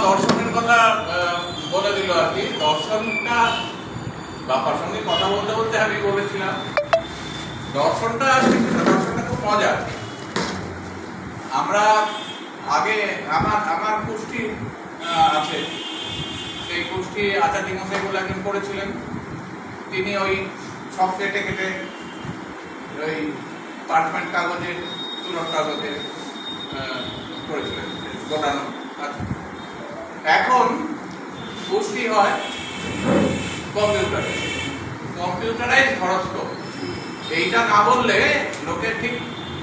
দর্শনের কথা বলে দিল আর কি। দর্শনটা বাবার সঙ্গে কথা বলতে বলতে আমি বলেছিলাম দর্শনটা খুব মজা। আমরা আগে আমার কুষ্টি আছে, সেই কুষ্টি আচার্য মশাই বলে একজন করেছিলেন। তিনি ওই সব কেটে কেটে ওই পার্চমেন্ট কাগজে, তুলর কাগজে করেছিলেন গোটানো। এখন কুষ্টি হয় কম্পিউটারাইজ হরস্কোপ। এইটা না বললে লোকের ঠিক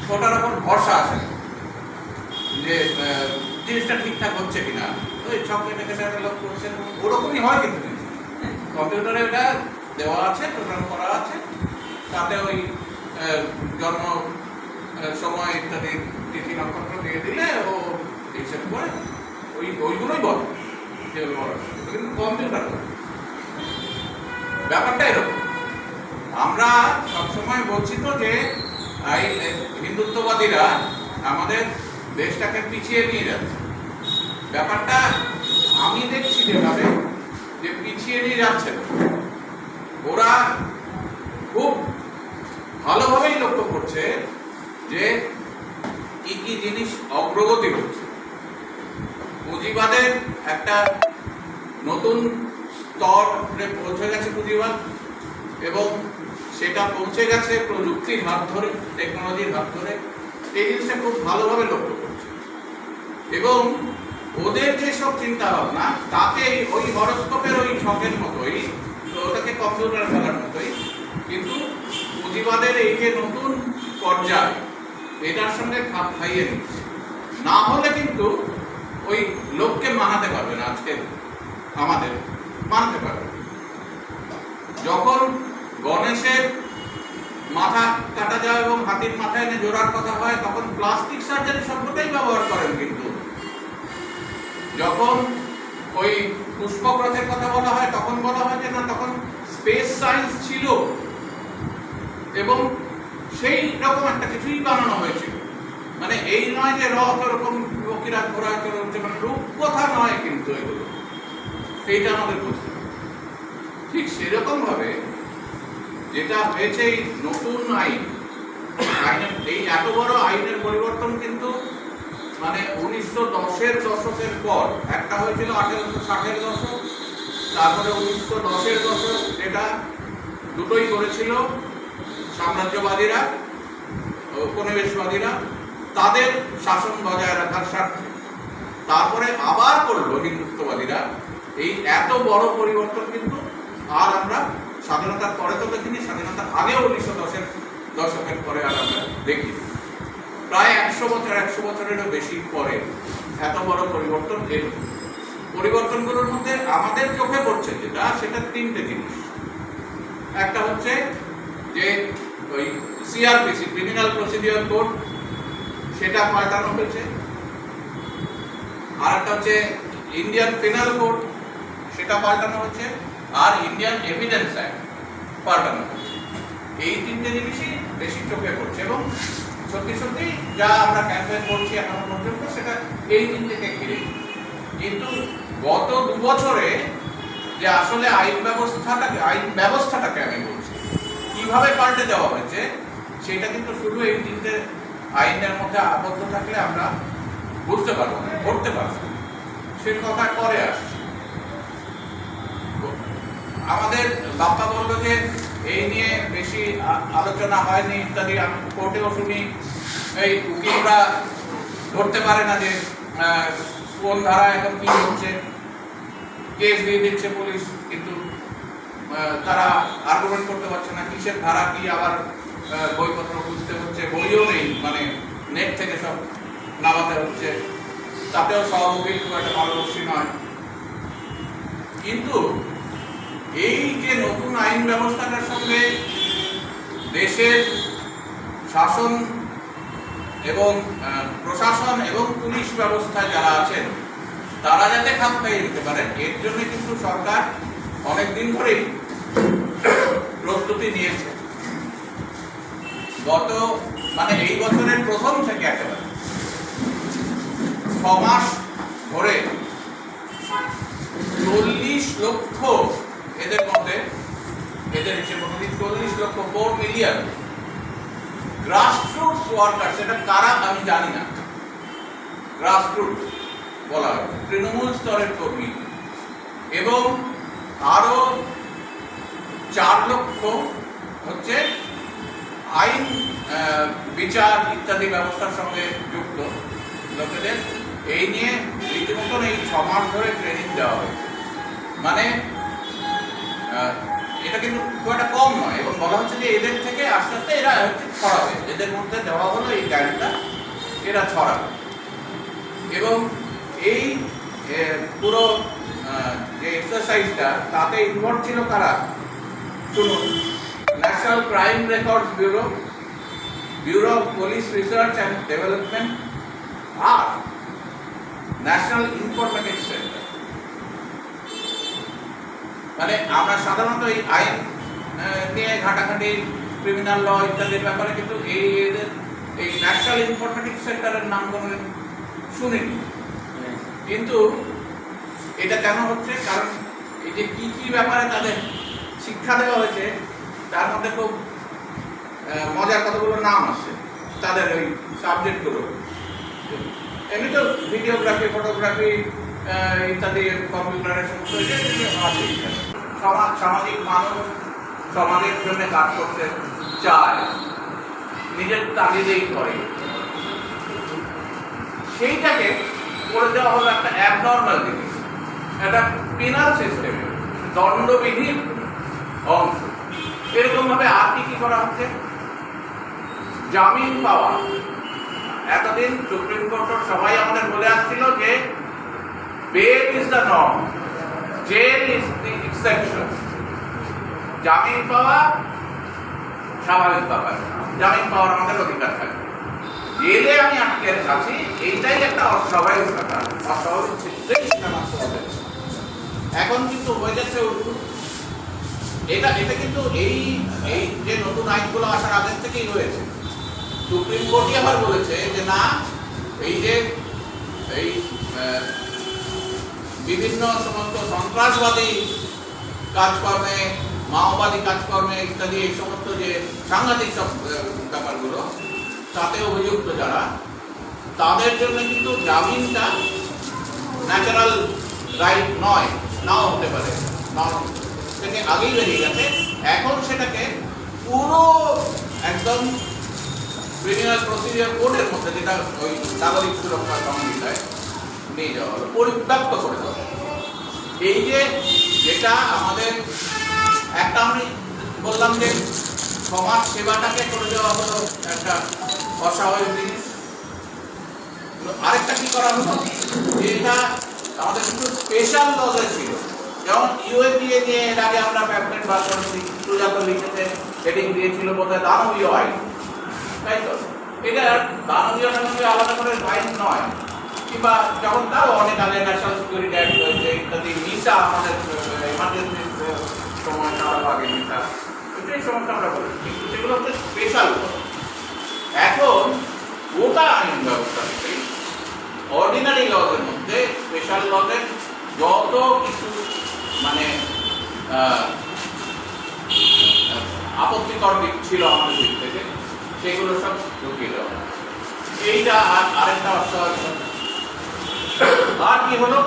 ছোটার ওপর ভরসা আসে যে জিনিসটা ঠিকঠাক হচ্ছে কিনা। ওই সব কেটে কেটে একটা লোক করছেন, ওরকমই হয়। কিন্তু কম্পিউটারে এটা দেওয়া আছে, প্রোগ্রাম করা আছে, তাতে ওই জন্ম সময় ইত্যাদি তিথি নক্ষত্র দিয়ে দিলে ও হিসেব করে ওইগুলোই বলে, যেগুলো বলা কিন্তু কম্পিউটার ব্যাপারটা এরকম। আমরা সবসময় বলছি তো যে হিন্দুত্ববাদীরা আমাদের দেশটাকে পিছিয়ে নিয়ে যাচ্ছে। ব্যাপারটা আমি দেখছি যেভাবে যে পিছিয়ে নিয়ে যাচ্ছে, ওরা খুব ভালোভাবেই লক্ষ্য করছে যে কি কি জিনিস অগ্রগতি হচ্ছে। পুঁজিবাদের একটা নতুন স্তরে পৌঁছে গেছে পুঁজিবাদ, এবং সেটা পৌঁছে গেছে প্রযুক্তির হাত ধরে, টেকনোলজির হাত ধরে। এই জিনিসটা খুব ভালোভাবে লক্ষ্য করছে, এবং ওদের যেসব চিন্তা ভাবনা তাতে ওই হরস্কোপের ওই শখের মতোই, ওটাকে কম্পিউটার ফেলার মতোই, কিন্তু পুঁজিবাদের এই যে নতুন পর্যায় এটার সঙ্গে খাপ খাইয়ে নিচ্ছে। না হলে কিন্তু ওই লোককে মানাতে পারবে না, আজকে আমাদের মানতে পারবে। যখন গণেশের মাথা কাটা যায় এবং হাতির মাথা এনে জোড়ার কথা হয়, তখন প্লাস্টিক সার্জারি শব্দটাই ব্যবহার করেন। কিন্তু যখন ওই পুষ্পক রথের কথা বলা হয়, তখন বলা হয় যে না, তখন স্পেস সায়েন্স ছিল এবং সেই রকম একটা কিছুই বানানো হয়েছিল। মানে এই নয় যে রথ ওরকম লোকেরা ঘোড়ায় চলে উঠছে, মানে রূপকথা নয় কিন্তু এগুলো, সেইটা আমাদের বুঝতে হবে। ঠিক সেরকম ভাবে যেটা হয়েছে এই নতুন আইনের এই এত বড় আইনের পরিবর্তন কিন্তু মানে 1910-এর দশকের পর একটা হয়েছিল 1860-এর দশক, তারপরে 1910-এর দশক, যেটা দুটোই করেছিল সাম্রাজ্যবাদীরা, উপনিবেশবাদীরা, তাদের শাসন বজায় রাখার স্বার্থে। তারপরে আবার করলো হিন্দুত্ববাদীরা। এই এত বড় পরিবর্তন কিন্তু আর আমরা স্বাধীনতার পরে তো দেখিনি, স্বাধীনতার আগেও 1910-এর দশকের পরে আর আমরা দেখি। প্রায় 100 বছরেরও বেশি পরে এত বড় পরিবর্তন এলো। পরিবর্তনগুলোর মধ্যে আমাদের চোখে পড়ছে যেটা, সেটা তিনটে জিনিস। একটা হচ্ছে যে ওই সিআরপিসি, ক্রিমিনাল প্রসিডিওর কোড, সেটা পাল্টানো হয়েছে। আর একটা হচ্ছে ইন্ডিয়ান পেনাল কোড, সেটা পাল্টানো হচ্ছে। আর ইন্ডিয়ান এভিডেন্স অ্যাক্ট পাল্টানো হচ্ছে। এই তিনটে জিনিসই বেশি চোখে পড়ছে, এবং সত্যি সত্যি যা আমরা ক্যাম্পেইন করছি এখনো পর্যন্ত সেটা এই তিনটেকে ঘিরে। কিন্তু গত 2 বছরে যে আসলে আইন ব্যবস্থাটাকে আমি বলছি কিভাবে পাল্টে দেওয়া হয়েছে, সেটা কিন্তু শুধু এই তিনটে আইনের মধ্যে আবদ্ধ থাকলে আমরা বুঝতে পারবো না, ধরতে পারবো না। সে কথা পরে আসছে। আমাদের বাপ্পা বলল যে এই নিয়ে বেশি আলোচনা হয়নি ইত্যাদি। আমি কোর্টেও শুনি এই উকিলরা ধরতে পারে না যে কোন ধারা এখন কি হচ্ছে, কেস দিয়ে দিচ্ছে পুলিশ, কিন্তু তারা আর্গুমেন্ট করতে পারছে না কিসের ধারা কি। আবার বইপত্র বুঝতে হচ্ছে, বইও নেই, মানে নেট থেকে সব নামাতে হচ্ছে, তাতেও সব উকিল খুব একটা পারদর্শী নয়। কিন্তু এই যে নতুন আইন ব্যবস্থাটার সঙ্গে দেশের শাসন এবং প্রশাসন এবং পুলিশ ব্যবস্থায় যারা আছেন তারা যাতে খাপ খাইয়ে দিতে পারেন, এর জন্য কিন্তু সরকার অনেকদিন ধরেই প্রস্তুতি নিয়েছে। মানে এই বছরের প্রথম থেকে একেবারে 6 মাস ধরে 40 লক্ষ এদের মধ্যে, এদের হিসেবে 40 লক্ষ 4 মিলিয়ন গ্রাসরুটস ওয়ার্কার। সেটা কারা আমি জানি না, গ্রাসরুটস বলা হয়, তৃণমূল স্তরের কর্মী। এবং আরো 4 লক্ষ হচ্ছে আইন বিচার ইত্যাদি ব্যবস্থার সঙ্গে যুক্ত লোকেদের। এই নিয়ে রীতিমতন এই 6 মাস ধরে ট্রেনিং দেওয়া হয়েছে। মানে এটা কিন্তু খুব একটা কম নয়। এবং বলা হচ্ছে যে এদের থেকে আস্তে আস্তে এরা হচ্ছে ছড়াবে, এদের মধ্যে দেওয়া হলো এই জ্ঞানটা, এরা ছড়াবে। এবং এই পুরো যে এক্সারসাইজটা, তাতে ইনভলভ ছিল কারা শুনুন। National crime records bureau, bureau of police research and development, আর ন্যাশনাল ইনফরমেটিক্স সেন্টার। মানে আমরা সাধারণত এই আইন নিয়ে ঘাটাঘাটি, ক্রিমিনাল ল ইত্যাদির ব্যাপারে কিন্তু এই ন্যাশনাল ইনফরমেটিক্স সেন্টারের নাম কোনোদিন শুনিনি। কিন্তু এটা কেন হচ্ছে? কারণ এই যে কি কি ব্যাপারে তাদের শিক্ষা দেওয়া হয়েছে, তার মধ্যে খুব মজার কতগুলো নাম আছে তাদের ওই সাবজেক্টগুলো। এমনি তো ভিডিওগ্রাফি, ফটোগ্রাফি ইত্যাদি, কম্পিউটারের সমস্ত আছে। সামাজিক মানুষ সমাজের জন্য কাজ করতে চায়, নিজের তাগিদেই করে, সেইটাকে করে দেওয়া হলো একটা অ্যাবনর্মাল জিনিস, একটা পেনাল সিস্টেমে দণ্ডবিধির অংশ। এরকম ভাবে আর কি করা হচ্ছে? জামিন পাওয়া। এতদিন সুপ্রিম কোর্টের সবাই আমাদের বলে আসছিল যে bail is the norm, jail is the exception. জামিন পাওয়া স্বাভাবিক ব্যাপার, জামিন পাওয়ার আমাদের অধিকার থাকে। জেলে আমি আটকে আছি, এইটাই একটা অস্বাভাবিক ব্যাপার, অস্বাভাবিক চিত্রেই এখন কিন্তু হয়ে যাচ্ছে উল্টো। এটা কিন্তু এই যে নতুন আইনগুলো আসার আগের থেকেই হয়েছে। সুপ্রিম কোর্টই আবার বলেছে যে না, এই যে এই বিভিন্ন সমস্ত সন্ত্রাসবাদী কাজকর্মে, মাওবাদী কাজকর্মে ইত্যাদি, এই সমস্ত যে সাংঘাতিক সব ব্যাপারগুলো, তাতে অভিযুক্ত যারা, তাদের জন্য কিন্তু জামিনটা ন্যাচারাল রাইট নয়, নাও হতে পারে, থেকে আগেই বেরিয়ে গেছে। এখন সেটাকে পুরো একদম ক্রিমিনাল প্রসিডিওর কোডের মধ্যে, যেটা ওই নাগরিক সুরক্ষা সংহিতায় নিয়ে যাওয়া হলো, পরিব্যাপ্ত করে দেওয়া। এই যে যেটা আমাদের একটা, আমি বললাম যে সমাজ সেবাটাকে করে দেওয়া হলো একটা অস্বাভাবিক জিনিস। আরেকটা কি করা হলো, যেটা আমাদের কিন্তু স্পেশাল লজে ছিল, যেমন ইউএপিএ নিয়ে এর আগে আমরা প্যাম্পলেট বার করেছি, সুজাতা লিখেছে, হেডিং দিয়েছিল বোধহয় দানবীয় আইন, তাই তো? এটা দানবীয় আলাদা করে আইন নয়। কিংবা যখন তারও অনেক আগে ন্যাশনাল সিকিউরিটি অ্যাক্ট হয়েছে ইত্যাদি, মিসা আমাদের এমার্জেন্সি সময় আরো আগে মিসা, এই সমস্যা আমরা বলেছি, সেগুলো হচ্ছে স্পেশাল। এখন গোটা আইন ব্যবস্থা থেকে অর্ডিনারি লজের মধ্যে স্পেশাল লজের যত কিছু মানে আপত্তিকর দিক ছিল আমাদের দিক থেকে, সেগুলো সব ঢুকিয়ে দেওয়া। এইটা আরেকটা অস্বাভাবিক। আর কি হলো,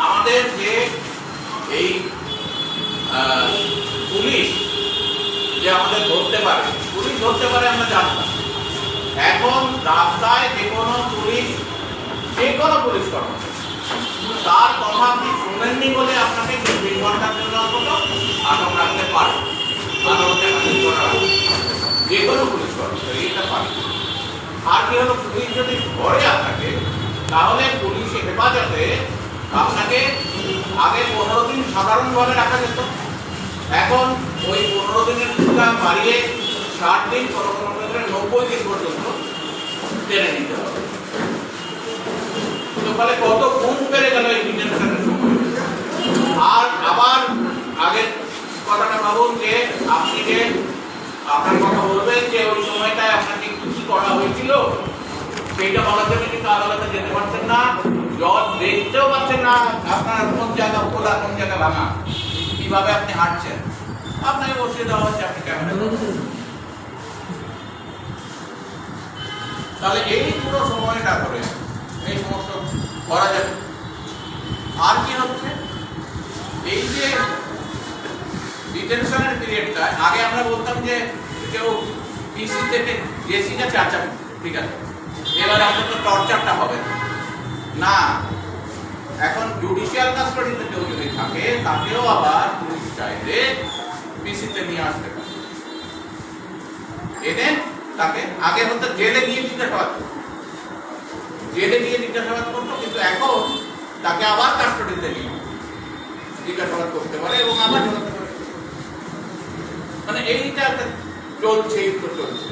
আমাদের যে এই পুলিশ যে আমাদের ধরতে পারে, পুলিশ ধরতে পারে আমরা জানতাম। এখন রাস্তায় যে কোনো পুলিশ, যে কোনো পুলিশ কর্মচারী, তার কথা আপনি শুনেননি বলে আপনাকে 2 ঘন্টার জন্য আটক রাখতে পারে, যে কোনো পুলিশ কর্মচারী এটা পারে। আর কি হলো, পুলিশ যদি ঘরে থাকে, তাহলে পুলিশ হেফাজতে আপনাকে আগে 15 দিন সাধারণভাবে রাখা যেত। এখন ওই 15 দিনের বাড়িয়ে 60 দিন, কোনো কোনো ক্ষেত্রে 90 দিন পর্যন্ত টেনে নিতে হবে। ফলে কত গুণ বেড়ে গেল এই ডিটেনশনের সময়। আর আবার আগের কথাটা ভাবুন যে আপনি যে আপনার কথা বলবেন যে ওই সময়টায় আপনাকে কি করা হয়েছিল, সেইটা বলার জন্য কিন্তু আদালতে যেতে পারছেন না, জল দেখতেও পাচ্ছেন না আপনার কোন জায়গা খোলা কোন জায়গা ভাঙা, কিভাবে আপনি হাঁটছেন, আপনাকে বসিয়ে দেওয়া হচ্ছে, আপনি ক্যামেরা। তাহলে এই পুরো সময়টা ধরে এই সমস্ত করা যাবে। আর কি হচ্ছে, এই যে ডিটেনশনের পিরিয়ডটা, আগে আমরা বলতাম যে কেউ পিসি থেকে জেসি কাছে আচ্ছা ঠিক আছে, এবার আপনার তো টর্চারটা হবে না। এখন জুডিশিয়াল কাস্টডিতে কেউ যদি থাকে তাকেও আবার পুলিশ চাইলে পিসিতে নিয়ে আসতে পারে, এনে তাকে আগে হয়তো জেলে গিয়ে জিজ্ঞাসাবাদ করতো, জেলে গিয়ে জিজ্ঞাসাবাদ করতো, কিন্তু এখন তাকে আবার কাস্টডিতে নিয়ে জিজ্ঞাসাবাদ করতে পারে এবং আবার ঢোকাতে পারে। মানে এইটা একটা চলছেই তো চলছে।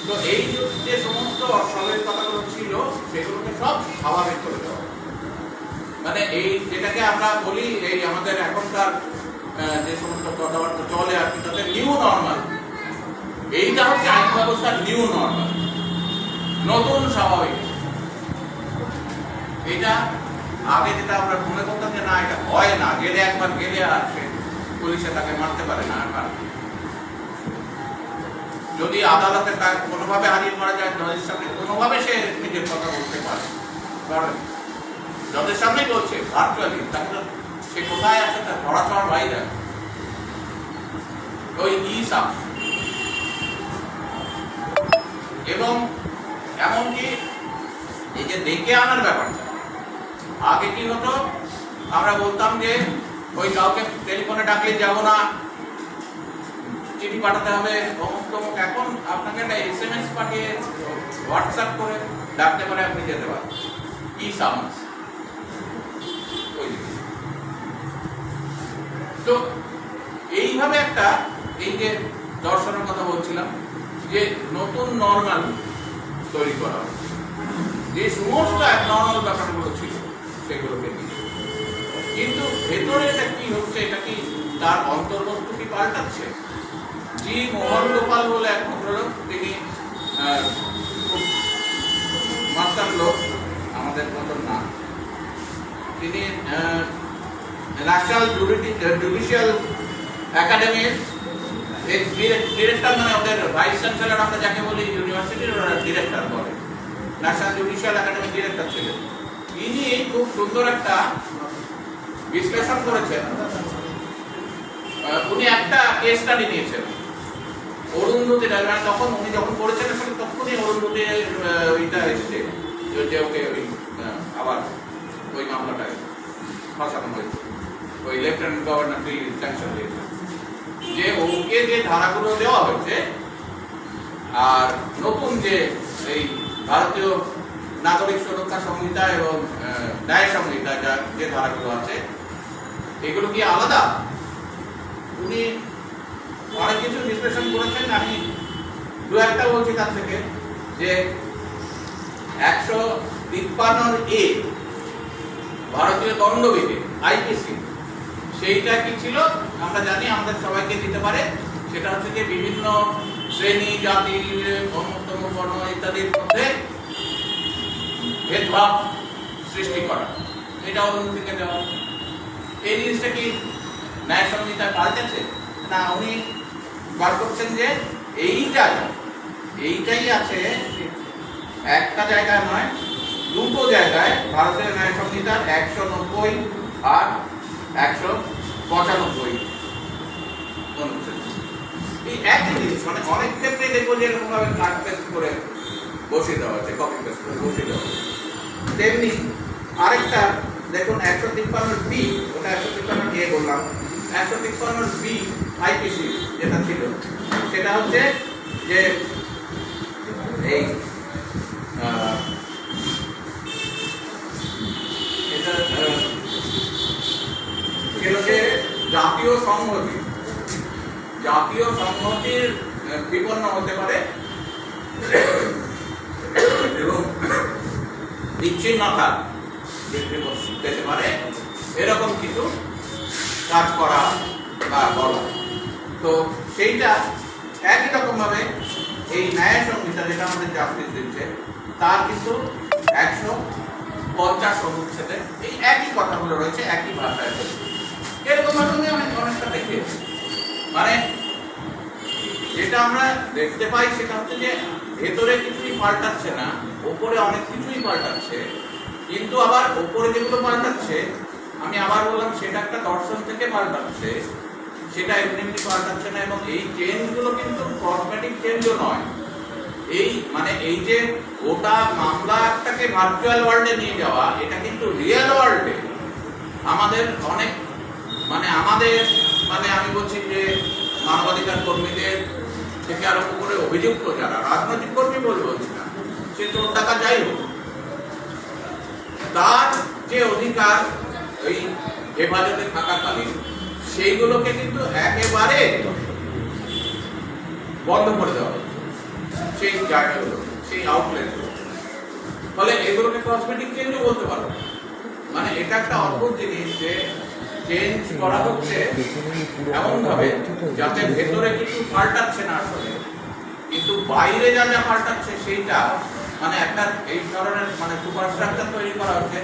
তো এই যে সমস্ত অস্বাভাবিকতাগুলো ছিল সেগুলোকে সব স্বাভাবিক করে দেওয়া, মানে এই যেটাকে আমরা বলি এই আমাদের এখনকার যে সমস্ত কথাবার্তা চলে আর কি, তাদের নিউ নর্মাল, এইটা হচ্ছে আইন ব্যবস্থার নিউ নর্মাল, নতুন স্বাভাবিক। এটা আগে যেটা আমরা মনে করতাম যে না এটা হয় না, গেলে একবার গেলে আর সে পুলিশে তাকে মারতে পারে না, আর যদি আদালতে কোনোভাবে হারিয়ে মারা যায়, জজের সামনে কোনোভাবে সে নিজের কথা বলতে পারে, জজের সামনেই বলছে ভার্চুয়ালি, তাকে সে কোথায় আছে তার ধরাছোঁয়ার বাইরে, ওই ইসাব। এবং এমনকি এই যে ডেকে আনার ব্যাপারটা, আগে কি হতো আমরা বলতাম যে ওই কাউকে টেলিফোনে ডাকলে যাবো না, চিঠি পাঠাতে হবে অমুক তমুক। এখন আপনাকে একটা SMS পাঠিয়ে হোয়াটসঅ্যাপ করে ডাকতে পারে, আপনি যেতে পারেন, কি সামাজ। তো এইভাবে একটা এই যে দর্শনের কথা বলছিলাম যে নতুন নর্মাল তৈরি করা, যে সমস্ত অ্যাবনর্মাল ব্যাপারগুলো ছিল সেগুলোকে নিয়ে, কিন্তু ভেতরে এটা কি হচ্ছে, এটা কি তার অন্তর্বস্তু কি পাল্টাচ্ছে? জি মোহন গোপাল বলে এক ভদ্রলোক, তিনি মাস্টার লোক, আমাদের মতো না, তিনি ন্যাশনাল জুডিশিয়াল একাডেমির ডিরেক্টর, মানে ওদের ভাইস চ্যান্সেলর আমরা যাকে বলি ইউনিভার্সিটির, ওরা ডিরেক্টর বলে, ন্যাশনাল জুডিশিয়াল একাডেমির ডিরেক্টর ছিলেন। ইনি খুব সুন্দর একটা বিশ্লেষণ করেছেন। উনি একটা কেস স্টাডি নিয়েছেন অরুন্ধতী, মানে তখন উনি যখন করেছেন তখনই অরুন্ধতী ওইটা এসেছে যে ওকে ওই আবার ওই মামলাটা ফাঁসানো হয়েছে, ওই লেফটেন্যান্ট গভর্নর স্যাংশন দিয়েছে যে ওকে যে ধারাগুলো দেওয়া হয়েছে আর নতুন যে এই ভারতীয় নাগরিক সুরক্ষা সংহিতা এবং ন্যায় সংহিতা যে ধারাগুলো আছে এগুলো কি আলাদা? উনি অনেক কিছু বিশ্লেষণ করেছেন, আমি দু একটা বলছি তার থেকে। যে 153A ভারতীয় দণ্ডবিধি আইপিসি, সেইটা কি ছিল আমরা জানি, আমাদের সবাইকে দিতে পারে। সেটা হচ্ছে যে বিভিন্ন শ্রেণী জাতি অন্যতম বর্ণ ইত্যাদির মধ্যে ভেদভাব সৃষ্টি করা, এটা অন্যদিকে দেওয়া। এই জিনিসটা কি ন্যায় সংহিতায় পাল্টেছে না? উনি বার করছেন যে এইটাই আছে, একটা জায়গায় নয়, দুটো জায়গায় ভারতের ন্যায় সংহিতার 190 আর 195 অনুচ্ছেদ। এই একই জিনিস, মানে অনেক ক্ষেত্রে দেখবো যে এরকম ভাবে কাট পেস্ট করে বসিয়ে দেওয়া হচ্ছে, কপি পেস্ট করে বসিয়ে দেওয়া হচ্ছে। তেমনি আরেকটা দেখুন 153B, ওটা 153A বললাম, 153B আইপিসি যেটা ছিল সেটা হচ্ছে যে এই এটা ছিল যে জাতীয় সংহতির বিপন্ন হতে পারে এবং বিচ্ছিন্নতা পেতে পারে, এরকম কিছু কাজ করা বা বলা। তো সেইটা একই রকম ভাবে এই ন্যায় সংহিতা যেটা আমাদের জাস্টিস দিচ্ছে তার কিন্তু 50 অনুচ্ছেদে এই একই কথাগুলো রয়েছে, একই ভাষায় রয়েছে। এরকম ভাবে আমি অনেকটা দেখেছি। মানে যেটা আমরা দেখতে পাই সেটা হচ্ছে যে ভেতরে কিছুই পাল্টাচ্ছে না, ওপরে অনেক কিছুই পাল্টাচ্ছে, কিন্তু আবার ওপরে যেগুলো পাল্টাচ্ছে আমি আবার বললাম সেটা একটা দর্শন থেকে পাল্টাচ্ছে, সেটা এমনি এমনি পাল্টাচ্ছে না। এবং এই চেঞ্জগুলো কিন্তু কসমেটিক চেঞ্জও নয়। এই মানে এই যে গোটা মামলাটাকে ভার্চুয়াল ওয়ার্ল্ডে নিয়ে যাওয়া, এটা কিন্তু রিয়েল ওয়ার্ল্ডে আমাদের অনেক মানে আমি বলছি যে মানবাধিকার কর্মীদের থেকে আরম্ভ করে অভিযুক্ত যারা রাজনৈতিক কর্মী বলে বলছি না, সে চোর টাকা যাই হোক, তার যে অধিকার ওই হেফাজতে থাকাকালীন সেইগুলোকে কিন্তু একেবারে বন্ধ করে দেওয়া হচ্ছে, সেই জায়গাগুলো, সেই আউটলেটগুলো। ফলে এগুলোকে কসমেটিক চেঞ্জও বলতে পারবো। মানে এটা একটা অদ্ভুত জিনিস যে চেঞ্জ করা হচ্ছে এমন ভাবে যাতে ভেতরে কিছু পাল্টাচ্ছে না আসলে, কিন্তু বাইরে যা যা পাল্টাচ্ছে সেইটা মানে একটা এই ধরনের মানে সুপারস্ট্রাকচার তৈরি করা হচ্ছে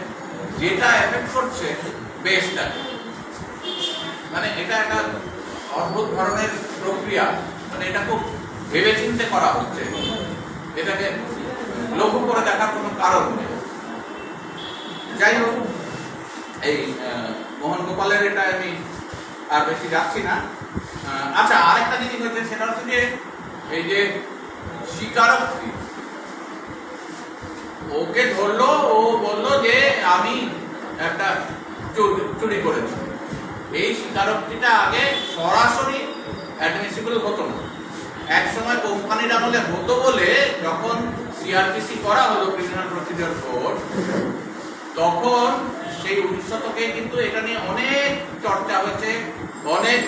যেটা এফেক্ট করছে বেসটাকে। মানে এটা একটা অদ্ভুত ধরনের প্রক্রিয়া, মানে এটা খুব ভেবেচিন্তে করা হচ্ছে, এটাকে লক্ষ্য করে দেখার কোনো কারণ নেই। যাই হোক, এই মোহন গোপালের এটা আমি আর বেশি যাচ্ছি না। আচ্ছা, আরেকটা জিনিস হচ্ছে সেটা হচ্ছে যে এই যে স্বীকারোক্তি, ওকে ধরলো, ও বললো যে আমি একটা চুরি করেছি। এই স্বীকারোক্তিটা আগে সরাসরি অ্যাডমিসিবল হতো না, এক সময় কোম্পানির আমলে হতো বলে যখন সিআরপিসি করা হলো ক্রিমিনাল প্রসিডিওর কোড, তখন সেই 19 শতকে কিন্তু এটা নিয়ে অনেক চর্চা হয়েছে, অনেক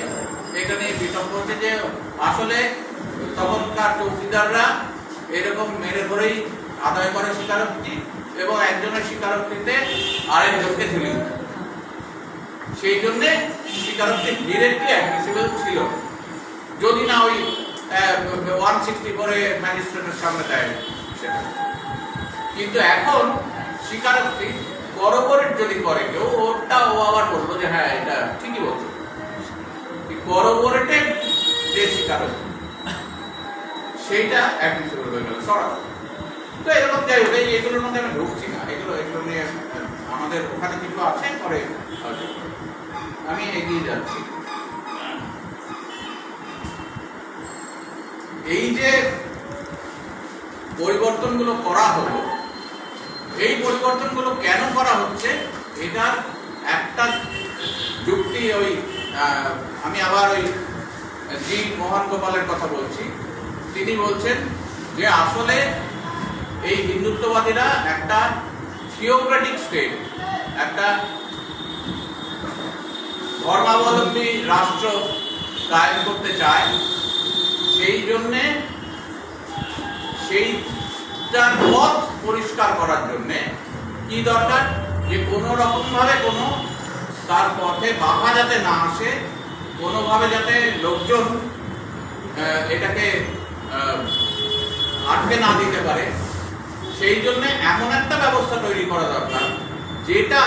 এটা নিয়ে বিতর্ক হচ্ছে যে আসলে তখনকার চৌকিদাররা এরকম মেরে ধরেই আদায় করে স্বীকারোক্তি, এবং একজনের স্বীকারোক্তিতে আরেকজনকে ঝুলিয়ে দেয়। সেই জন্যে স্বীকারোক্তি ডিরেক্টলি অ্যাডমিসিবল ছিল, যদি না ওই 160 করে ম্যাজিস্ট্রেটের সামনে দেয় সেটা। কিন্তু এখন স্বীকারোক্তি করপোরেট যদি করে কেউ, ওটা ও আবার বললো যে হ্যাঁ এটা ঠিকই বলছে, করপোরেটের যে স্বীকারোক্তি সেইটা অ্যাডমিসিবল হয়ে গেল সরাসরি। তো এরকম যাই হোক, এগুলোর মধ্যে আমি ঢুকছি না, এগুলো নিয়ে আমাদের ওখানে কিছু আছে, পরে আমি এগিয়ে যাচ্ছি। এই যে পরিবর্তনগুলো করা হলো, এই পরিবর্তনগুলো কেন করা হচ্ছে এটার একটা যুক্তি ওই আমি আবার ওই জি মোহন গোপালের কথা বলছি। তিনি বলছেন যে আসলে এই হিন্দুত্ববাদীরা একটা থিওক্রেটিক স্টেট, একটা ধর্মাবলম্বী রাষ্ট্র কায়েম করতে চায়, সেই জন্যে সেইটার পথ পরিষ্কার করার জন্যে কি দরকার, যে কোনো রকম ভাবে কোনো তার পথে বাধা যাতে না আসে, কোনোভাবে যাতে লোকজন এটাকে আটকে না দিতে পারে, সেই জন্য এমন একটা ব্যবস্থা তৈরি করা দরকার যেটা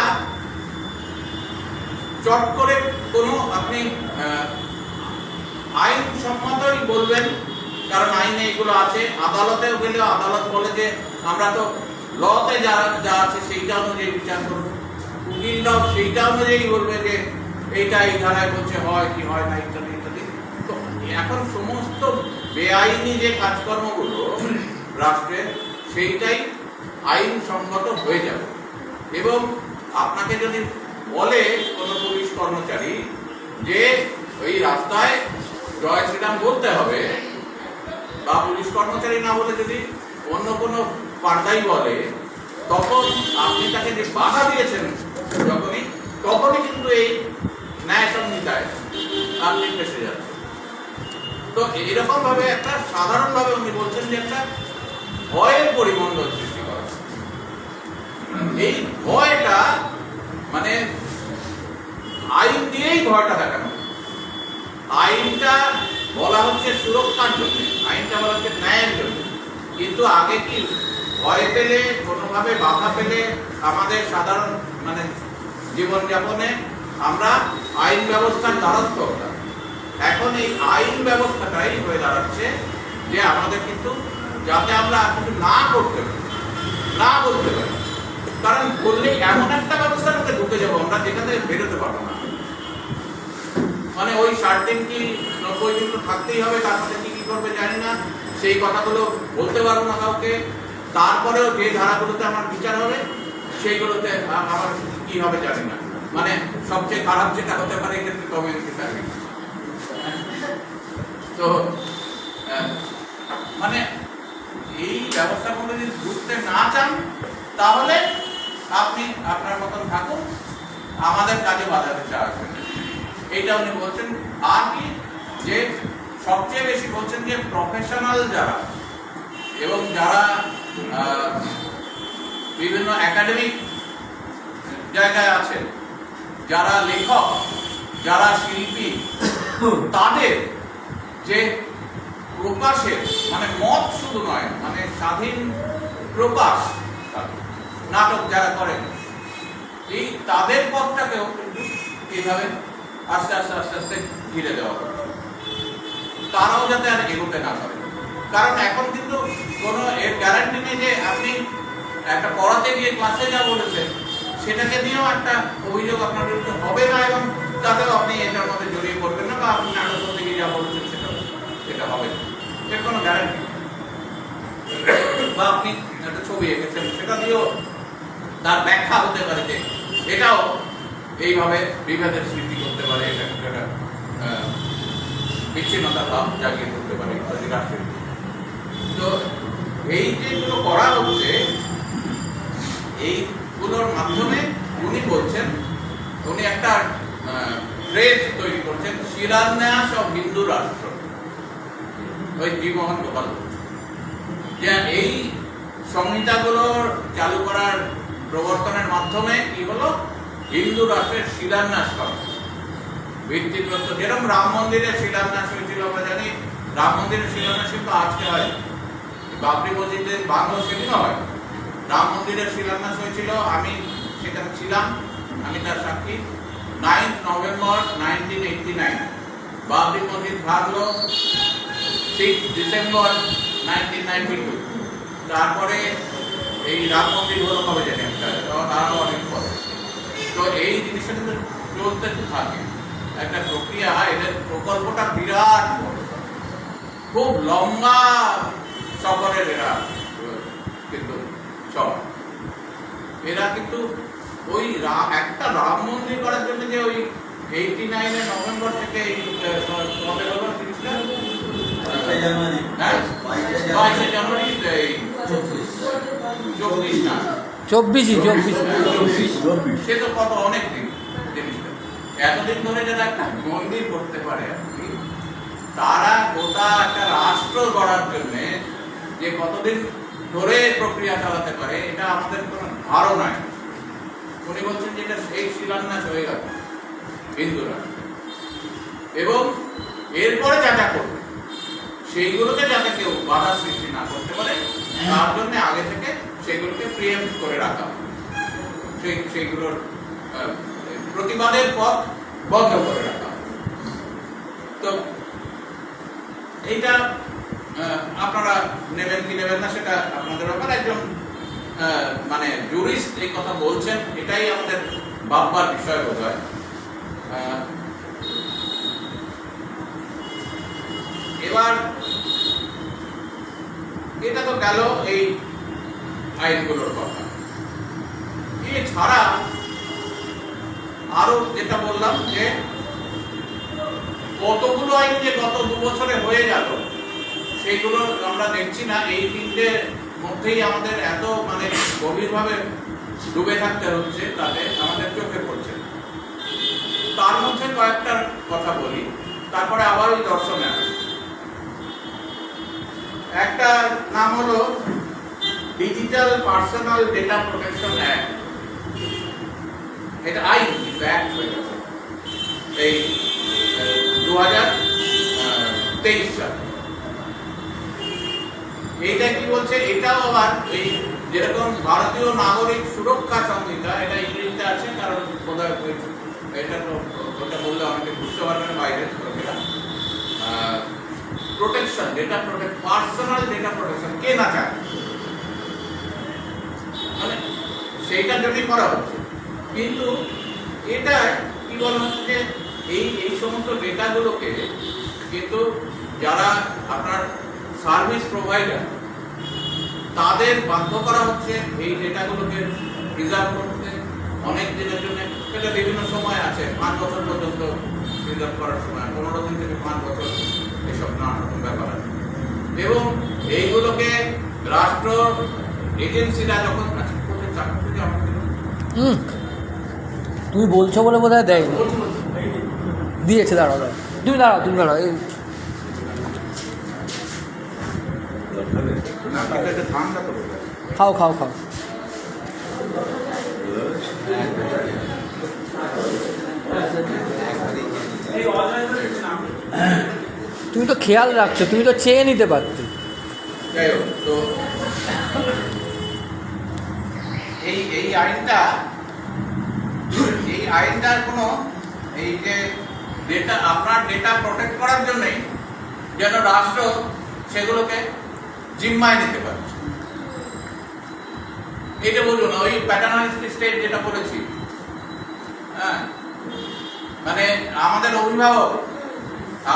চট করে কোনো আপনি আইন সম্মতই বলবেন, কারণ আইনে এগুলো আছে, আদালতেও গেলে আদালত বলে যে আমরা তো লতে যা আছে সেইটা অনুযায়ী বিচার করব, উকিলরাও সেইটা অনুযায়ী বলবে যে এইটা এই ধারায় বলছে হয় কি হয় না ইত্যাদি ইত্যাদি। তো এখন সমস্ত বেআইনি যে কাজকর্মগুলো রাষ্ট্রের, সেইটাই আইনসঙ্গত হয়ে যাবে। এবং আপনাকে যদি বলে কোনো পুলিশ কর্মচারী যে ওই রাস্তায় জয় শ্রীরাম বলতে হবে, বা পুলিশ কর্মচারী না বলে যদি অন্য কোনো পার্দাই বলে, তখন আপনি তাকে যে বাধা দিয়েছেন তখনই কিন্তু এই ন্যায় সংহিতায় আপনি ফেসে যাচ্ছেন। তো এইরকম ভাবে একটা সাধারণ ভাবে উনি বলছেন যে একটা ভয়ের পরিমণ্ডল সৃষ্টি করা। এই ভয়টা মানে আইন দিয়েই ভয়টা দেখানো। আইনটা বলা হচ্ছে সুরক্ষার জন্য, আইনটা বলা হচ্ছে ন্যায়ের জন্য, কিন্তু আগে কি ভয় পেলে, কোনোভাবে বাধা পেলে আমাদের সাধারণ মানে জীবনযাপনে আমরা আইন ব্যবস্থার দ্বারস্থ হতাম। এখন এই আইন ব্যবস্থাটাই হয়ে দাঁড়াচ্ছে যে আমাদের কিন্তু যাতে আমরা কিছু না করতে পারি, না বলতে পারি, কারণ বললে এমন একটা ব্যবস্থার মধ্যে ঢুকে যাবো আমরা যেখান থেকে বেরোতে পারবো না। মানে ওই 60 দিন কি 90 দিন তো থাকতেই হবে, তার মধ্যে কি কি করবে জানি না, সেই কথাগুলো বলতে পারবো না কাউকে। তারপরেও যে ধারাগুলোতে আমার বিচার হবে সেইগুলোতে আমার কি হবে জানি না। মানে সবচেয়ে খারাপ যেটা হতে পারে এক্ষেত্রে কমিউনিটি সার্ভিস। তো মানে এই ব্যবস্থাগুলো যদি বুঝতে না চান তাহলে আপনি আপনার মতন থাকুন, আমাদের কাজে বাধা দিতে আসবেন, এইটা উনি বলছেন। আর কি যে সবচেয়ে বেশি বলছেন যে প্রফেশনাল যারা এবং যারা বিভিন্ন একাডেমিক জায়গায় আছেন, যারা লেখক, যারা শিল্পী, তাদের যে প্রকাশের মানে মত শুধু নয়, মানে স্বাধীন প্রকাশ, নাটক যারা করেন, এই তাদের পথটাকেও কিন্তু এইভাবে আস্তে আস্তে আস্তে আস্তে ঘিরে দেওয়া হবে, তারাও যাতে আর এগোতে না পারে। কারণ এখন কিন্তু কোনো এর গ্যারান্টি নেই যে আপনি একটা পড়াতে গিয়ে ক্লাসে যা বলেছেন সেটাকে নিয়েও একটা অভিযোগ আপনার বিরুদ্ধে হবে না, এবং তাতেও আপনি এটার মধ্যে জড়িয়ে পড়বেন না, বা আপনি নাটক করতে গিয়ে যা বলেছেন সেটা হবে না, এর কোনো গ্যারান্টি। বা আপনি একটা ছবি এঁকেছেন, সেটা দিয়েও তার ব্যাখ্যা হতে পারে যে এটাও এইভাবে বিভেদের সৃষ্টি করতে পারে, এটা একটা বিচ্ছিন্নতা ভাব জাগিয়ে তুলতে পারে রাষ্ট্রের। তো এই যেগুলো করা হচ্ছে এইগুলোর মাধ্যমে উনি বলছেন, উনি একটা ফ্রেজ তৈরি করছেন, শিলান্যাস অব হিন্দু রাষ্ট্র, ওই জি মোহন গোপাল, যে এই সংহিতাগুলোর চালু করার প্রবর্তনের মাধ্যমে কি হলো, হিন্দু রাষ্ট্রের শিলান্যাস করা, ভিত্তিপ্রস্তর। যেরকম রাম মন্দিরের শিলান্যাস হয়েছিল, আমরা জানি রাম মন্দিরের শিলান্যাস কিন্তু আজকে হয়, বাবরি মসজিদের বাংলো সেদিনও হয়। রাম মন্দিরের শিলান্যাস হয়েছিল, আমি সেখানে ছিলাম, আমি তার সাক্ষী। 9 নভেম্বর 1989 বাবরি মসজিদ ভাঙলো, 6 ডিসেম্বর 1992। তারপরে এই রাম মন্দির হলো কবে জানি একটা, তারাও অনেক পরে। তো এই জিনিসটা কিন্তু চলতে থাকে একটা প্রক্রিয়া, এদের প্রকল্পটা বিরাট বড়, খুব লম্বা সফরের এরা কিন্তু সব। এরা কিন্তু ওই একটা রাম মন্দির করার জন্য যে ওই 89 নভেম্বর থেকে এই কবে হলো জিনিসটা, 22 জানুয়ারি 24 সে তো কত অনেক দিন জিনিসটা। এতদিন ধরে যারা একটা মন্দির করতে পারে তারা গোটা একটা রাষ্ট্র গড়ার জন্য যে কতদিন ধরে প্রক্রিয়া চালাতে পারে এটা আমাদের কোনো ধারণা নেই। উনি বলছেন যে এটা সেই শিলান্যাস হয়ে গেল হিন্দু রাষ্ট্র, এবং এরপরে যা যা করবে সেইগুলোকে যাতে কেউ বাধা সৃষ্টি না করতে পারে তার জন্য আগে থেকে সেগুলোকে প্রিএম্প্ট করে রাখা, সেইগুলোর প্রতিবাদের পথ বন্ধ করে রাখা। তো এইটা আপনারা নেবেন কি নেবেন না সেটা আপনাদের ব্যাপার। একজন মানে জুরিস্ট এই কথা বলছেন, এটাই আমাদের ভাববার বিষয় বোধ হয়। এবার এটা তো গেল এই আইনগুলোর কথা। এছাড়া আরো যেটা বললাম যে কতগুলো আইন যে গত 2 বছরে হয়ে গেল সেইগুলো আমরা দেখছি না। এই 3টের মধ্যেই আমাদের এত মানে গভীরভাবে ডুবে থাকতে হচ্ছে, তাতে আমাদের চোখে পড়ছে। তার মধ্যে কয়েকটা কথা বলি, তারপরে আবার ওই দর্শনে আসি। একটা নাম হলো digital personal data protection act. এটা আইন কিন্তু অ্যাক্ট হয়ে গেছে এই 2023 সালে। এইটা কি বলছে, এটাও আবার এই যেরকম ভারতীয় নাগরিক সুরক্ষা সংহিতা, এটা ইংরেজিতে আছে, কারণ বোধহয় এটা তো ওটা বললে অনেকে বুঝতে পারবেন বাইরে লোকেরা। Protection, data protect, personal data protection কে না চায়, মানে সেইটার জন্যই করা হচ্ছে। কিন্তু এটা কি বলা হচ্ছে যে এই সমস্ত ডেটাগুলোকে কিন্তু যারা আপনার সার্ভিস প্রোভাইডার তাদের বাধ্য করা হচ্ছে এই ডেটাগুলোকে প্রিজার্ভ করতে অনেক দিনের জন্য। এটা বিভিন্ন সময় আছে, 5 বছর পর্যন্ত প্রিজার্ভ করার সময়, 15 দিন থেকে 5 বছর, এসব নানা রকম ব্যাপার আছে। এবং এইগুলোকে রাষ্ট্র এজেন্সিরা যখন তুমি বলছো বলে বোধহয় দেয়নি, দিয়েছে। দাঁড়াও তুমি দাঁড়াও খাও। তুমি তো খেয়াল রাখছো, তুমি তো চেয়ে নিতে পারতে। যাই হোক, তো এই আইনটার কোনো এই যে ডেটা, আপনার ডেটা প্রোটেক্ট করার জন্যই যেন রাষ্ট্র সেগুলোকে জিম্মায় নিতে পারে। এটা বলুন, ওই প্যাটার্নালিস্টিক স্টেট যেটা বলেছি, হ্যাঁ, মানে আমাদের অভিভাবক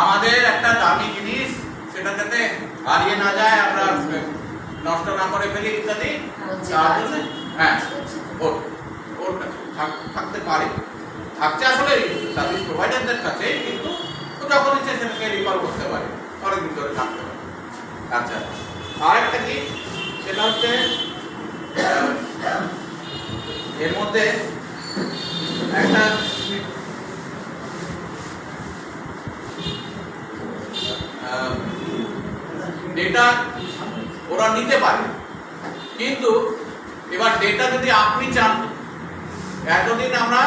আমাদের একটা দামি জিনিস সেটা যাতে হারিয়ে না যায়, আমরা নষ্ট না করে ফেলি ইত্যাদি, হ্যাঁ ওর থাকতে পারে, থাকছে আসলে সার্ভিস প্রোভাইডারদের কাছে, কিন্তু যখন ইচ্ছে সেটাকে রিকল করতে পারে, অনেকদিন ধরে থাকতে পারে। আচ্ছা, আরেকটা কি, সেটা হচ্ছে এর মধ্যে একটা ডেটা ওরা নিতে পারে, কিন্তু এবার ডেটা যদি আপনি চান, এতদিন আমরা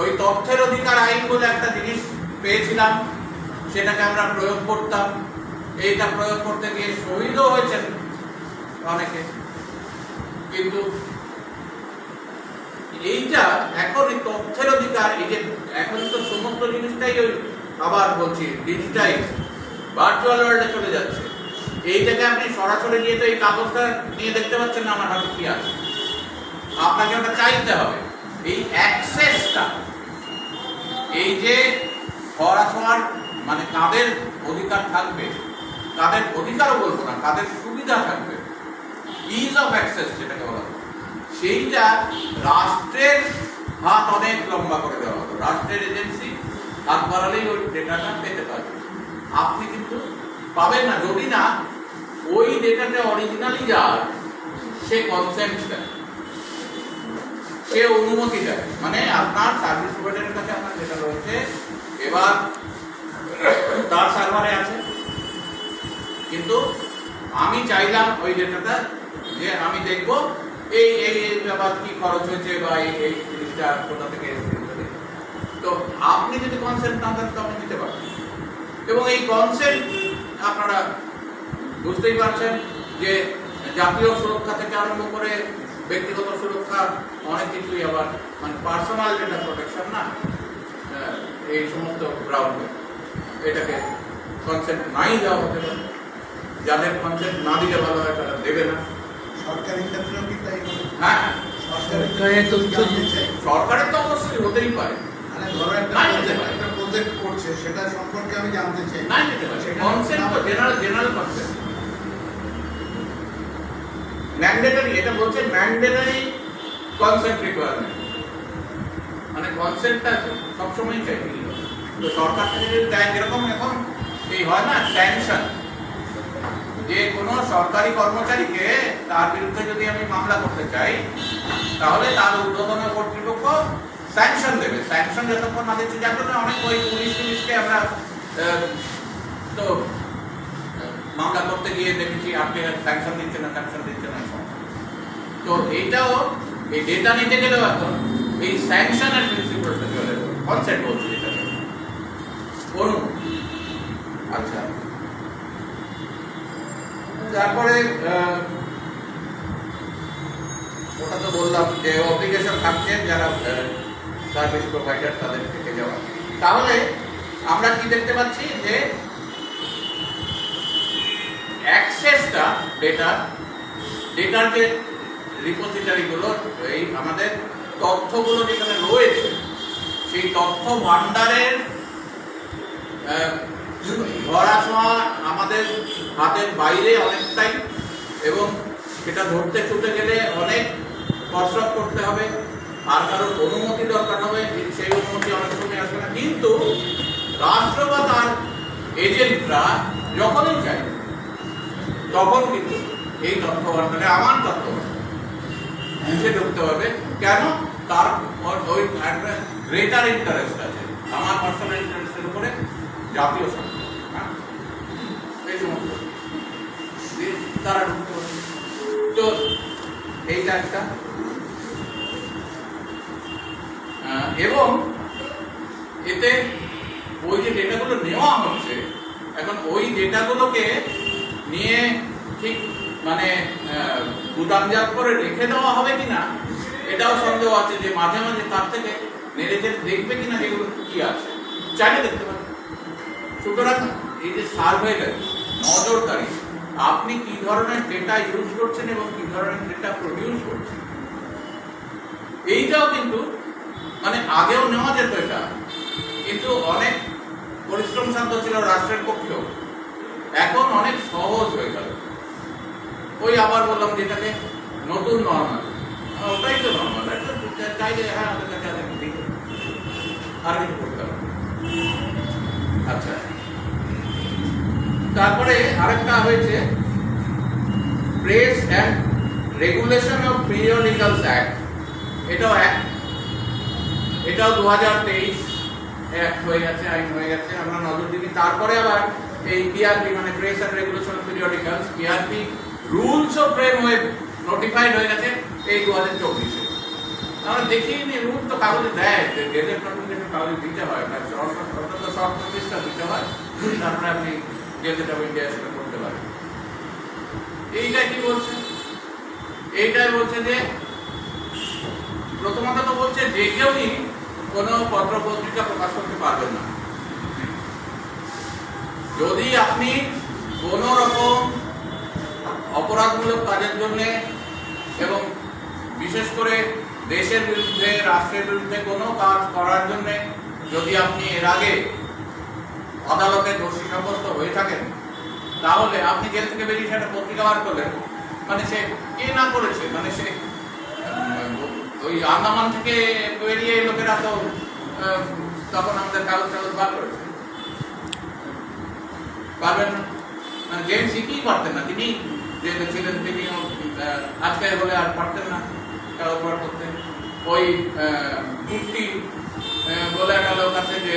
ওই তথ্যের অধিকার আইন বলে একটা জিনিস পেয়েছিলাম, সেটাকে আমরা প্রয়োগ করতাম, এইটা প্রয়োগ করতে গিয়ে শহীদও হয়েছেন অনেকে। কিন্তু এইটা এখন এই তথ্যের অধিকার, এই যে এখন তো সমস্ত জিনিসটাই ওই আবার বলছি ডিজিটাইজ ভার্চুয়াল ওয়ার্ল্ডে চলে যাচ্ছে। এইটাকে আপনি সরাসরি গিয়ে তো এই কাগজটা নিয়ে দেখতে পাচ্ছেন না আমার হাতে কি আছে, আপনাকে ওটা চাইতে হবে। এই অ্যাক্সেসটা, এই যে সরাসরি মানে কাদের অধিকার থাকবে, কাদের অধিকারও বলবো না, কাদের সুবিধা থাকবে, ইজ অফ অ্যাক্সেস যেটাকে বলা হয়, সেইটা রাষ্ট্রের হাত অনেক লম্বা করে দেওয়া হতো। রাষ্ট্রের এজেন্সি হাত বাড়ালেই ওই ডেটাটা পেতে পারবে। আপনি কিন্তু পাবেন না যদি না ওই ডেটাটা অরিজিনালি যার সে কনসেন্ট দেয়, সে অনুমতি দেয়, মানে আপনার সার্ভিস প্রোভাইডারের কাছে আপনার ডেটা রয়েছে, এবার তার সার্ভারে আছে, কিন্তু আমি চাইলাম ওই ডেটাটা যে আমি দেখব এই এই ব্যাপার কি খরচ হয়েছে বা এই জিনিসটা কোথা থেকে এসেছে, তো আপনি যদি কনসেন্ট না দেন তো আপনি দিতে পারবেন। এবং এই কনসেন্ট আপনারা বুঝতেই পারছেন যে জাতীয় সুরক্ষা থেকে আরম্ভ করে ব্যক্তিগত সুরক্ষা অনেক কিছুই আবার মানে পার্সোনাল ডেটা প্রোটেকশন না, এই সমস্ত গ্রাউন্ডে এটাকে কনসেন্ট নাই দেওয়া হতে পারে। যাদের কনসেন্ট না দিলে ভালো হয় তারা দেবে না। সরকারি ক্ষেত্রেও কি তাই? হ্যাঁ, সরকারের তো অবশ্যই হতেই পারে। মানে ধরো একটা প্রজেক্ট করছে, সেটা সম্পর্কে আমি জানতে চাই। না নিতে পারে, কনসেন্ট তো জেনারেল কনসেন্ট, ম্যান্ডেটরি, এটা বলছে ম্যান্ডেটরি কনসেন্ট রিকোয়ারমেন্ট, মানে কনসেন্টটা সবসময় চাই। তো সরকার থেকে যদি দেয়, যেরকম এখন এই হয় না স্যাংশন, যে কোনো সরকারি কর্মচারীকে তার বিরুদ্ধে যদি আমি মামলা করতে চাই, তাহলে তার ঊর্ধ্বতন কর্তৃপক্ষ স্যাংশন দেবে। স্যাংশন যতক্ষণ না দিচ্ছে, যার জন্য অনেক ওই পুলিশকে আমরা তো মামলা করতে গিয়ে দেখেছি আপনি স্যাংশন দিচ্ছে না। তো এইটাও এই ডেটা নিতে গেলেও এখন এই স্যাংশনের প্রিন্সিপালটা চলে, কনসেন্ট বলছে যেটাকে অনুমতি। আচ্ছা, তারপরে ওটা তো বললাম যে অব্লিগেশন থাকছে যারা সার্ভিস প্রোভাইডার তাদের থেকে যাওয়া। তাহলে আমরা কি দেখতে পাচ্ছি যে অ্যাক্সেসটা ডেটার যে রিপোজিটরিগুলো, এই আমাদের তথ্যগুলো যেখানে রয়েছে সেই তথ্য ভান্ডারের ধরাছোঁয়া আমাদের হাতের বাইরে অনেকটাই, এবং সেটা ধরতে ছুটে গেলে অনেক কসরত করতে হবে, আর কারোর অনুমতি দরকার হবে, সেই অনুমতি অনেক সময় আসবে না। কিন্তু রাষ্ট্র বা তার এজেন্টরা যখনই চায় তখন কিন্তু এই তথ্য ভান্ডারে আমার তথ্য মুছে ঢুকতে হবে। কেন? তার ওই একটা গ্রেটার ইন্টারেস্ট আছে, আমার পার্সোনাল ইন্টারেস্টের উপরে জাতীয় স্বার্থ, এই সমস্ত তারা ঢুকতে পারে। তো এইটা একটা, এবং এতে ওই যে ডেটাগুলো নেওয়া হচ্ছে, এখন ওই ডেটাগুলোকে নিয়ে ঠিক মানে গুদামজাত করে রেখে দেওয়া হবে কিনা এটাও সন্দেহ আছে, যে মাঝে মাঝে তার থেকে নেড়ে দেখবে কিনা যেগুলো কি আছে, চাইলে দেখতে পাবে। সুতরাং এই যে সার্ভেলেন্স, নজরদারি, আপনি কি ধরনের ডেটা ইউজ করছেন এবং কি ধরনের ডেটা প্রডিউস করছেন, এইটাও কিন্তু মানে আগেও নেওয়া যেত এটা, কিন্তু অনেক পরিশ্রম সাধ্য ছিল রাষ্ট্রের পক্ষেও, এখন অনেক সহজ হয়ে গেল। ওই আবার বললাম যেটাকে নতুন নর্মাল, ওটাই তো নর্মাল, চাইলে হ্যাঁ আমাদের কাছে আর কিছু করতে হবে। আচ্ছা, তারপরে আরেকটা হয়েছে press and regulation of periodicals act, এটাও 2023 অ্যাক্ট হয়ে গেছে, আইন হয়ে গেছে, আমরা নজর দিই। তারপরে আবার এই পিআরপি মানে press and regulation of periodicals, PRP rules of framework notified হয়ে গেছে এই 2024-এ। আমরা দেখিনি, রুল তো কাগজে দেয়, গেজেট নোটিফিকেশন কাগজে দিতে হয়, অন্তত শর্ট নোটিশটা দিতে হয়, তারপরে আপনি গেজেট অফ ইন্ডিয়া সেটা করতে পারেন। এইটা কি বলছে? এইটাই বলছে যে প্রথমত তো বলছে যে কেউই কোনো পত্র পত্রিকা প্রকাশ করতে পারবেন না যদি আপনি কোনো রকম অপরাধমূলক কাজের জন্য এবং বিশেষ করে দেশের বিরুদ্ধে, রাষ্ট্রের বিরুদ্ধে কোনো কাজ করার জন্য যদি আপনি এর আগে আদালতে দোষী সাব্যস্ত হয়ে থাকেন, তাহলে আপনি জেল থেকে বেরিয়ে সেটা পত্রিকা বার করলেন, মানে সে কে না করেছে, মানে সে ওই আন্দামান থেকে বেরিয়ে লোকেরা তো তখন আমাদের কাগজ কাগজ বার করেছে, পারবেন না, মানে জেল শিখেই পারতেন না, তিনি জেলে ছিলেন, তিনি আজকে বলে আর পারতেন না কাগজ বার করতে। ওই কুর্তি বলে একটা লোক আছে যে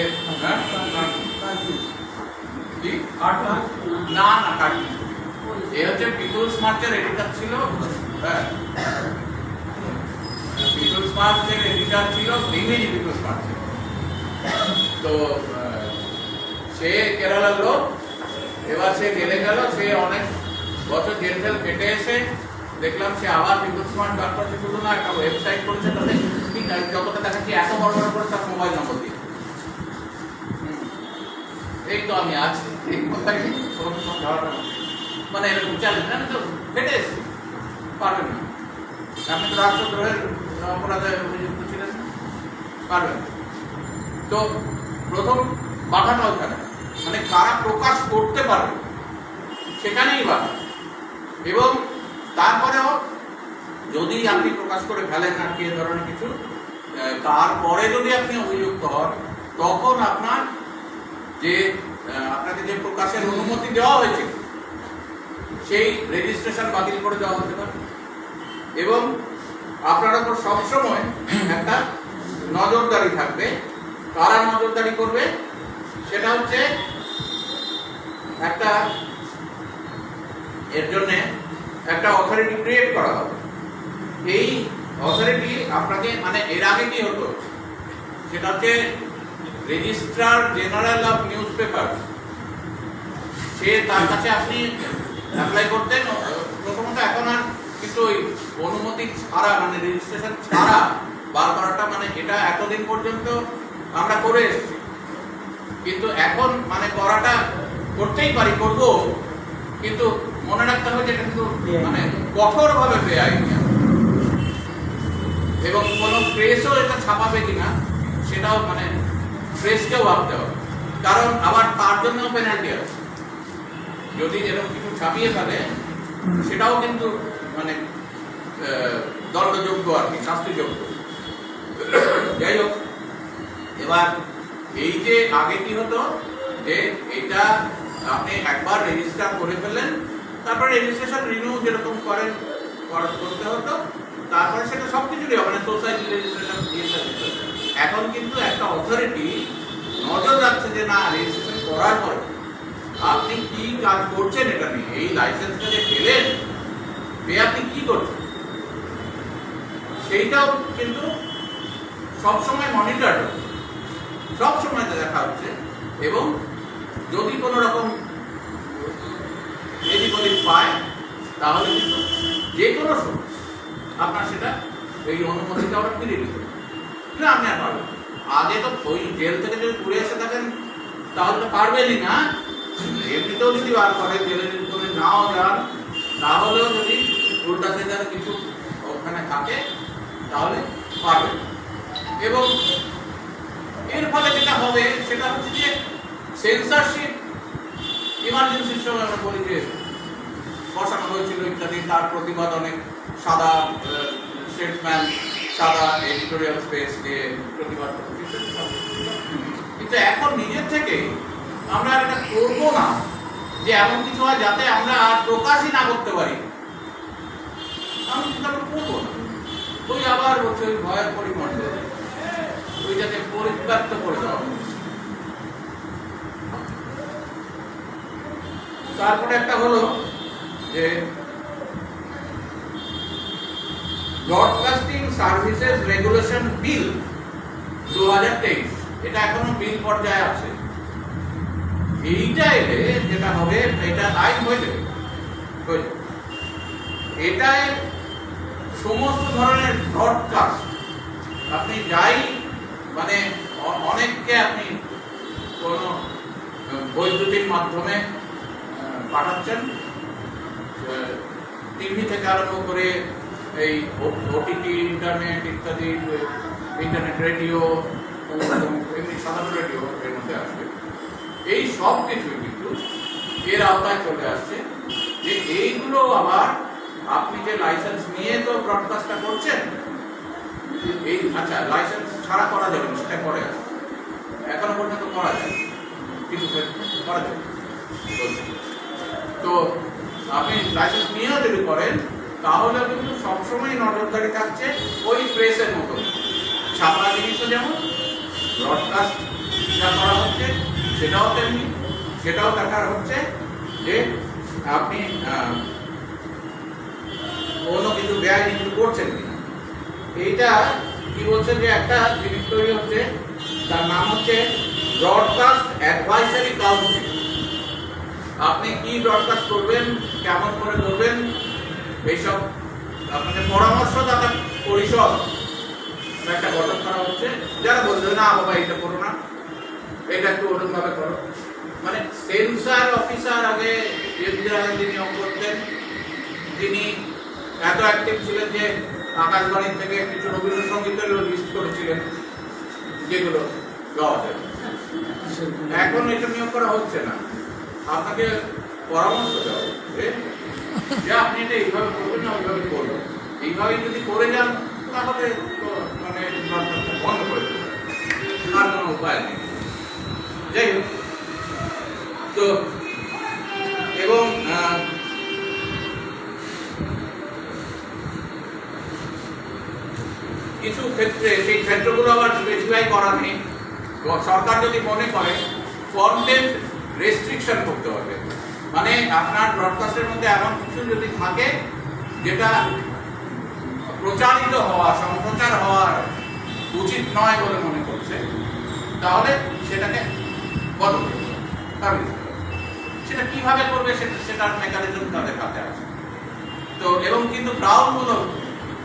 না না কাটি, এ হচ্ছে পিপুলস মার্চের এডিটর ছিল, হ্যাঁ পিপুলস মার্চের এডিটর ছিল, ইংরেজি পিপুলস মার্চের। তো সে কেরালার লোক, এবার সে জেলে গেল, সে অনেক বছর জেল ফেল কেটে এসে দেখলাম সে আবার পিপুলস মার্চ বার করছে, শুধু না একটা ওয়েবসাইট করেছে, তাতে ঠিক আছে যতটা দেখাচ্ছি এত বড় বড় করে তার মোবাইল নম্বর দিয়ে, এই তো আমি আছি, এই কথাই মানে এরকম চ্যালেঞ্জ, আমি তো ফেটে এসেছি, পারবেন না, আপনি তো রাষ্ট্রদ্রোহের অপরাধে অভিযুক্ত ছিলেন, পারবেন। তো প্রথম বাধাটা ওখানে, মানে কারা প্রকাশ করতে পারবে সেখানেই বাধা। এবং তারপরেও যদি আপনি প্রকাশ করে ফেলেন আর কি ধরনের কিছু, তারপরে যদি আপনি অভিযুক্ত হন, তখন আপনার যে আপনাকে যে প্রকাশের অনুমতি দেওয়া হয়েছে সেই রেজিস্ট্রেশন বাতিল করে দেওয়া হতে পারে। এবং আপনার উপর সবসময় একটা নজরদারি থাকবে। কারা নজরদারি করবে? সেটা হচ্ছে একটা, এর জন্য একটা অথরিটি ক্রিয়েট করা হবে। এই অথরিটি আপনাকে, মানে এর আগে কি হতো, সেটা হচ্ছে registrar general of newspaper, সে তার কাছে আপনি অ্যাপ্লাই করতেন। প্রথমত এখন আর কিন্তু ওই অনুমতি ছাড়া মানে রেজিস্ট্রেশন ছাড়া বার করাটা মানে এটা এতদিন পর্যন্ত আমরা করে এসেছি, কিন্তু এখন মানে করাটা করতেই পারি, করব, কিন্তু মনে রাখতে হবে যে এটা কিন্তু মানে কঠোরভাবে বেআইনি এবং কোনো প্রেসও এটা ছাপাবে কিনা সেটাও মানে প্রেসকেও ভাবতে হবে, কারণ আবার তার জন্যও পেনাল্টি আছে। যদি এরকম কিছু ছাপিয়ে ফেলে সেটাও কিন্তু মানে দণ্ডযোগ্য আর কি, শাস্তিযোগ্য। যাই হোক, এবার এই যে আগে কি হতো যে এটা আপনি একবার রেজিস্টার করে ফেললেন, তারপরে রেজিস্ট্রেশন রিনিউ যেরকম করেন করতে হতো, তারপরে সেটা সবকিছুরই মানে সোসাইটি রেজিস্ট্রেশন দিয়ে দিতে। এখন কিন্তু একটা অথরিটি নজর রাখছে যে না, রেজিস্ট্রেশন করার পরে আপনি কি কাজ করছেন এটা নিয়ে, এই লাইসেন্সটা যে পেলেন পেয়ে আপনি কি করছেন সেইটাও কিন্তু সবসময় মনিটর, সবসময় দেখা হচ্ছে। এবং যদি কোনো রকম এদিক ওদিক পায় তাহলে কিন্তু যে কোনো সময় আপনার সেটা এই অনুমতিটা আমরা ফিরিয়ে দিতে না, আপনি আর পারবেন। আগে তো ওই জেল থেকে যদি ঘুরে এসে থাকেন তাহলে তো পারবেনই না, এমনিতেও যদি বার করে জেলে যদি নাও যান তাহলেও যদি উল্টা সেজার কিছু ওখানে থাকে তাহলে পারবেন। এবং এর ফলে যেটা হবে সেটা হচ্ছে যে সেন্সরশিপ ইমার্জেন্সির সময় আমরা বলি যে বসানো হয়েছিল ইত্যাদি, তার প্রতিবাদ অনেক সাদা স্টেটসম্যান, সাদা এডিটোরিয়াল স্পেস দিয়ে প্রতিবাদ করছে, কিন্তু এখন নিজের থেকে আমরা এটা করবো না যে এমন কিছু হয় যাতে আমরা আর প্রকাশই না করতে পারি, আমি সেটা করবো না। ওই আবার বলছে ওই ভয়ের পরিমণ্ডল ওইটাকে পরিব্যক্ত করে দেওয়া। তারপরে একটা হলো যে ব্রডকাস্টিং সার্ভিসেস রেগুলেশন বিল 2023, এটা এখনো বিল পর্যায়ে আছে। এইটা এলে যেটা হবে, এটা আইন হয়ে যাবে, এটায় সমস্ত ধরনের ব্রডকাস্ট আপনি যাই মানে অনেককে আপনি কোনো বৈদ্যুতিক মাধ্যমে পাঠাচ্ছেন, টিভি থেকে আরম্ভ করে এই ওটিটি, ইন্টারনেট ইত্যাদি, ইন্টারনেট রেডিও, এমনি সাধারণ রেডিও এর মধ্যে আসবে, এই সব কিছুই কিন্তু এর আওতায় চলে আসছে। যে এইগুলো আবার আপনি যে লাইসেন্স নিয়ে তো ব্রডকাস্টটা করছেন, এই আচ্ছা লাইসেন্স ছাড়া করা যাবে না, সেটা করে আসছে, এখনো পর্যন্ত করা যায় কিছু করা যাবে। তো আপনি লাইসেন্স নিয়েও যদি করেন তাহলে কিন্তু সবসময় নজরদারি থাকছে ওই প্রেসের মতো, ছাপা জিনিসও যেমন ব্রডকাস্ট যা করা হচ্ছে সেটাও তেমনি, সেটাও দেখার হচ্ছে যে আপনি কোনো কিছু বেআইনি কিছু করছেন কিনা। এইটা কি বলছে যে একটা জিনিস তৈরি হচ্ছে, তার নাম হচ্ছে ব্রডকাস্ট অ্যাডভাইসারি কাউন্সিল। আপনি কি ব্রডকাস্ট করবেন, কেমন করে করবেন, এইসব আপনাদের পরামর্শদাতা পরিষদ একটা গঠন করা হচ্ছে, যারা বলছে না বাবা এটা করো না, এটা একটু অন্যভাবে করো। মানে সেন্সার অফিসার আগে যিনি নিয়োগ করতেন, তিনি এত অ্যাক্টিভ ছিলেন যে আকাশবাণী থেকে কিছু রবীন্দ্রসঙ্গীতের লিস্ট করেছিলেন যেগুলো গাওয়া যায়। এখন এটা নিয়োগ করা হচ্ছে না, আপনাকে পরামর্শ দেওয়া হচ্ছে যে আপনি এটা এইভাবে করবেন না ওইভাবে করবেন, এইভাবেই যদি করে যান তাহলে মানে বন্ধ করে দেবেন, আর কোনো উপায় নেই। যাই হোক, তো এবং কিছু ক্ষেত্রে সেই ক্ষেত্রগুলো আবার স্পেসিফাই করা নেই। সরকার যদি মনে করে কন্টেন্ট রেস্ট্রিকশন করতে হবে, মানে আপনার ব্রডকাস্টের মধ্যে এমন কিছু যদি থাকে যেটা প্রচারিত হওয়া, সম্প্রচার হওয়ার উচিত নয় বলে মনে করছে, তাহলে সেটাকে বন্ধ করতে হবে। সেটা কিভাবে করবে সেটার মেকানিজম তাদের হাতে আছে। তো এবং কিন্তু গ্রাউন্ডগুলো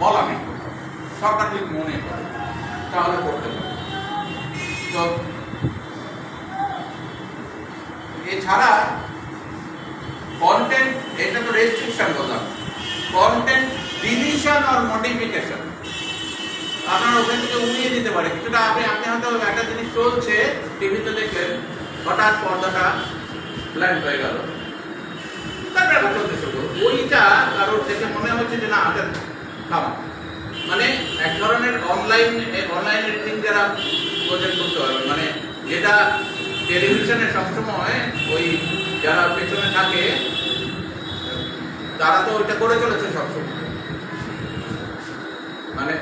বলা নেই, সরকার যদি মনে করে তাহলে করতে পারে। তো এছাড়া কন্টেন্ট, এটা তো রেস্ট্রিকশন বললাম, কন্টেন্ট ডিলিশন আর মডিফিকেশন আপনার ওখান থেকে উড়িয়ে দিতে পারে কিছুটা। আপনি হয়তো একটা জিনিস চলছে টিভিতে দেখলেন, হঠাৎ পর্দাটা ব্ল্যাঙ্ক হয়ে গেল, তারপরে আবার চলতে শুরু করলো। ওইটা কারোর থেকে মনে হচ্ছে যে না এটা থামা, মানে এক ধরনের অনলাইন এডিটিং যারা প্রজেক্ট করতে পারবে, মানে যেটা টেলিভিশনে সবসময় ওই যারা পেছনে থাকে তারা তো ওইটা করে চলেছে সবসময়, মানে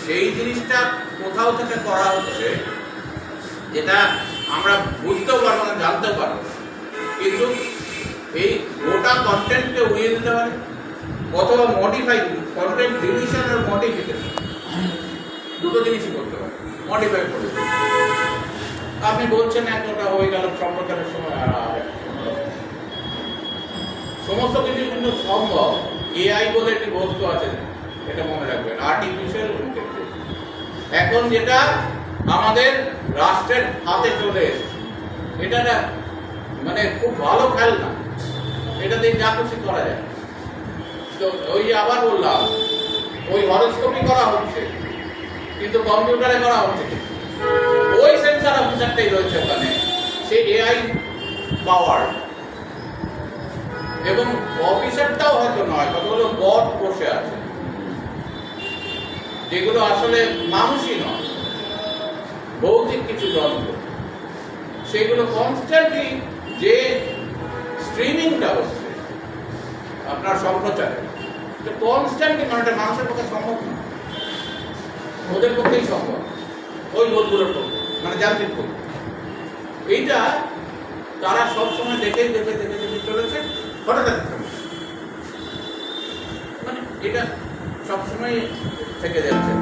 সেই জিনিসটা কোথাও থেকে করা হচ্ছে যেটা আমরা বুঝতেও পারবো না, জানতেও পারবো না, কিন্তু এই গোটা কন্টেন্টকে উড়িয়ে দিতে পারে অথবা মডিফাই, কন্টেন্ট ডিলিশন আর মডিফিকেশন দুটো জিনিসই করতে পারে, মডিফাই করে। আপনি বলছেন একটা হয়ে গেল সম্প্রচারের সময়, সমস্ত কিছু কিন্তু সম্ভব। এআই বলে একটি বস্তু আছে, এটা মনে রাখবেন, আর্টিফিশিয়াল ইন্টেলিজেন্স। এখন যেটা আমাদের রাষ্ট্রের হাতে চলে এসেছে, এটা মানে খুব ভালো খেলনা, এটা দিয়ে যা খুশি করা যায়। তো ওই যে আবার বললাম, ওই হরস্কোপি করা হচ্ছে কিন্তু কম্পিউটারে করা হচ্ছে, ওই সেন্সার অফিসারটাই রয়েছে ওখানে, সে এআই পাওয়ার, এবং অফিসারটাও হয়তো নয়, কতগুলো বট বসে আছে যেগুলো আসলে মানুষই নয়, ভৌতিক কিছু যন্ত্র। সেগুলো কনস্ট্যান্টলি যে স্ট্রিমিংটা হচ্ছে আপনার সম্প্রচারে, কনস্ট্যান্টলি, মানে এটা মানুষের পক্ষে সম্ভব না, ওদের পক্ষেই সম্ভব, ওই লোকগুলোর পক্ষে, মানে যান্ত্রিক পক্ষে। এইটা তারা সবসময় দেখে দেখে দেখে দেখে চলেছে, হঠাৎ মানে এটা সবসময় থেকে যাচ্ছে।